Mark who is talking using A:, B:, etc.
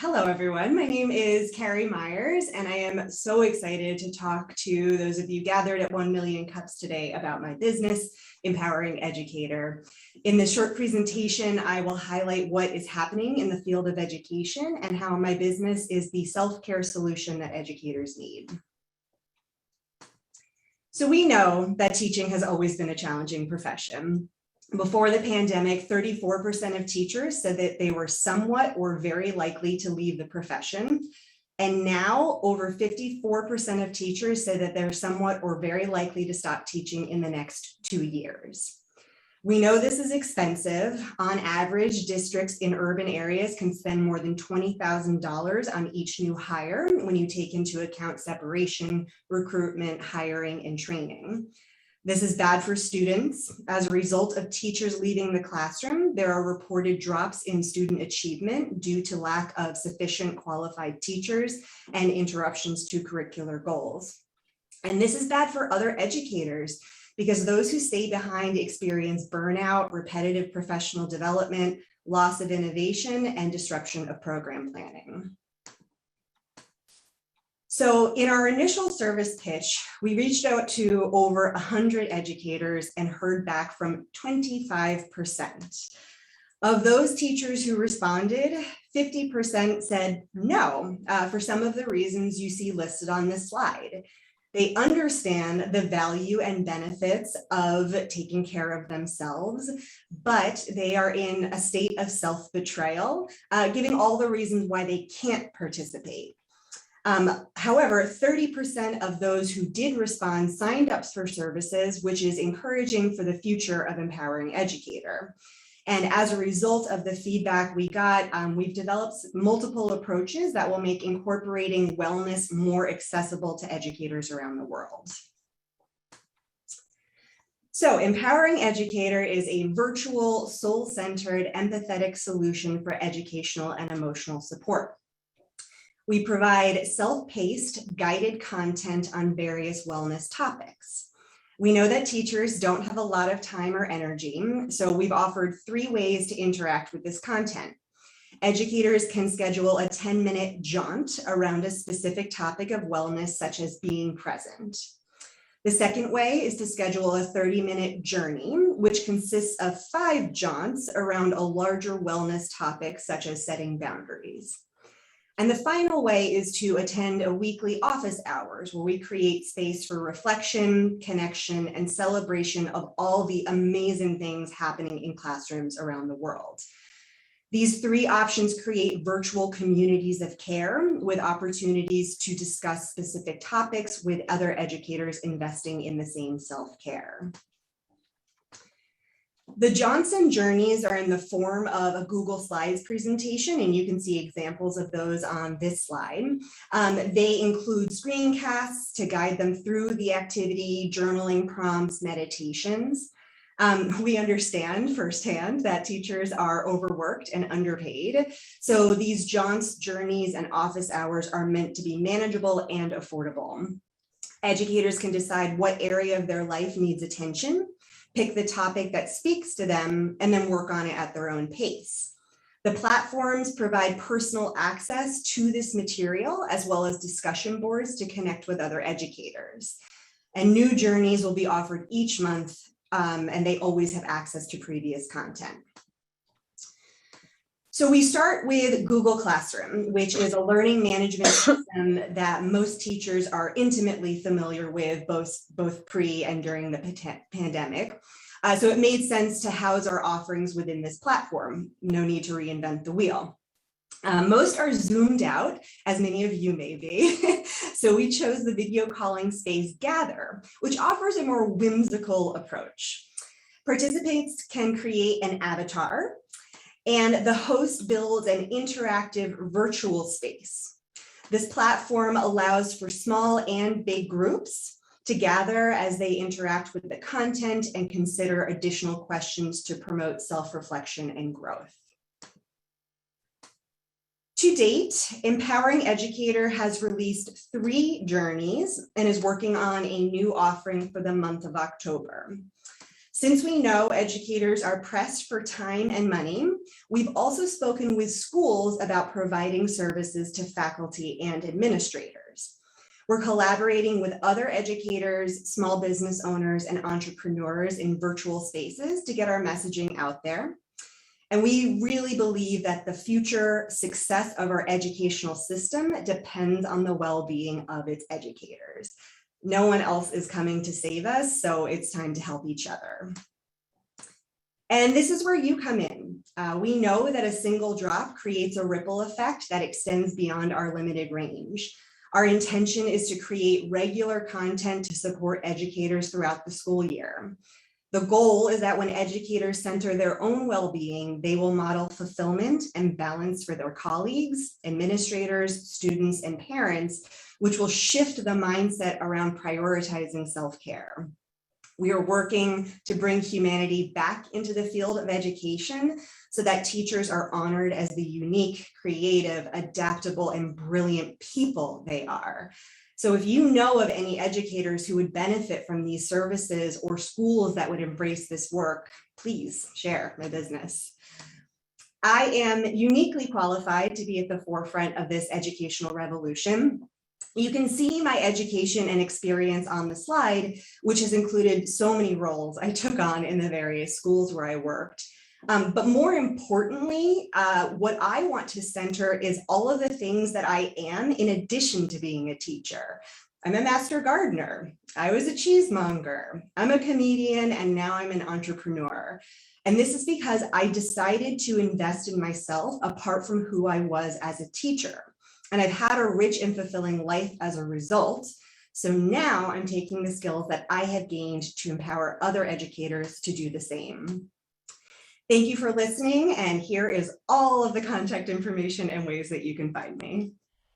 A: Hello, everyone. My name is Carrie Myers, and I am so excited to talk to those of you gathered at 1 Million Cups today about my business, Empowering Educator. In this short presentation, I will highlight what is happening in the field of education and how my business is the self-care solution that educators need. So we know that teaching has always been a challenging profession. Before the pandemic, 34% of teachers said that they were somewhat or very likely to leave the profession. And now over 54% of teachers say that they're somewhat or very likely to stop teaching in the next 2 years. We know this is expensive. On average, districts in urban areas can spend more than $20,000 on each new hire when you take into account separation, recruitment, hiring, and training. This is bad for students. As a result of teachers leaving the classroom, there are reported drops in student achievement due to lack of sufficient qualified teachers and interruptions to curricular goals. And this is bad for other educators because those who stay behind experience burnout, repetitive professional development, loss of innovation, and disruption of program planning. So in our initial service pitch, we reached out to over 100 educators and heard back from 25%. Of those teachers who responded, 50% said no, for some of the reasons you see listed on this slide. They understand the value and benefits of taking care of themselves, but they are in a state of self-betrayal, giving all the reasons why they can't participate. However, 30% of those who did respond signed up for services, which is encouraging for the future of Empowering Educator. And as a result of the feedback we got, we've developed multiple approaches that will make incorporating wellness more accessible to educators around the world. So Empowering Educator is a virtual, soul-centered, empathetic solution for educational and emotional support. We provide self-paced, guided content on various wellness topics. We know that teachers don't have a lot of time or energy, so we've offered 3 ways to interact with this content. Educators can schedule a 10-minute jaunt around a specific topic of wellness, such as being present. The second way is to schedule a 30-minute journey, which consists of 5 jaunts around a larger wellness topic, such as setting boundaries. And the final way is to attend a weekly office hours where we create space for reflection, connection, and celebration of all the amazing things happening in classrooms around the world. These 3 options create virtual communities of care with opportunities to discuss specific topics with other educators investing in the same self-care. The Johnson journeys are in the form of a Google Slides presentation, and you can see examples of those on this slide. They include screencasts to guide them through the activity, journaling prompts, meditations. We understand firsthand that teachers are overworked and underpaid. So these jaunts, journeys, and office hours are meant to be manageable and affordable. Educators can decide what area of their life needs attention, pick the topic that speaks to them, and then work on it at their own pace. The platforms provide personal access to this material, as well as discussion boards to connect with other educators. And new journeys will be offered each month, and they always have access to previous content. So we start with Google Classroom, which is a learning management system that most teachers are intimately familiar with, both pre and during the pandemic. So it made sense to house our offerings within this platform. No need to reinvent the wheel. Most are zoomed out, as many of you may be. So we chose the video calling space Gather, which offers a more whimsical approach. Participants can create an avatar, and the host builds an interactive virtual space. This platform allows for small and big groups to gather as they interact with the content and consider additional questions to promote self-reflection and growth. To date, Empowering Educator has released 3 journeys and is working on a new offering for the month of October. Since we know educators are pressed for time and money, we've also spoken with schools about providing services to faculty and administrators. We're collaborating with other educators, small business owners, and entrepreneurs in virtual spaces to get our messaging out there. And we really believe that the future success of our educational system depends on the well-being of its educators. No one else is coming to save us, so it's time to help each other. And this is where you come in. We know that a single drop creates a ripple effect that extends beyond our limited range. Our intention is to create regular content to support educators throughout the school year. The goal is that when educators center their own well-being, they will model fulfillment and balance for their colleagues, administrators, students, and parents, which will shift the mindset around prioritizing self-care. We are working to bring humanity back into the field of education so that teachers are honored as the unique, creative, adaptable, and brilliant people they are. So if you know of any educators who would benefit from these services or schools that would embrace this work, please share my business. I am uniquely qualified to be at the forefront of this educational revolution. You can see my education and experience on the slide, which has included so many roles I took on in the various schools where I worked. But more importantly, what I want to center is all of the things that I am in addition to being a teacher. I'm a master gardener. I was a cheesemonger. I'm a comedian, and now I'm an entrepreneur. And this is because I decided to invest in myself apart from who I was as a teacher. And I've had a rich and fulfilling life as a result. So now I'm taking the skills that I have gained to empower other educators to do the same. Thank you for listening. And here is all of the contact information and ways that you can find me.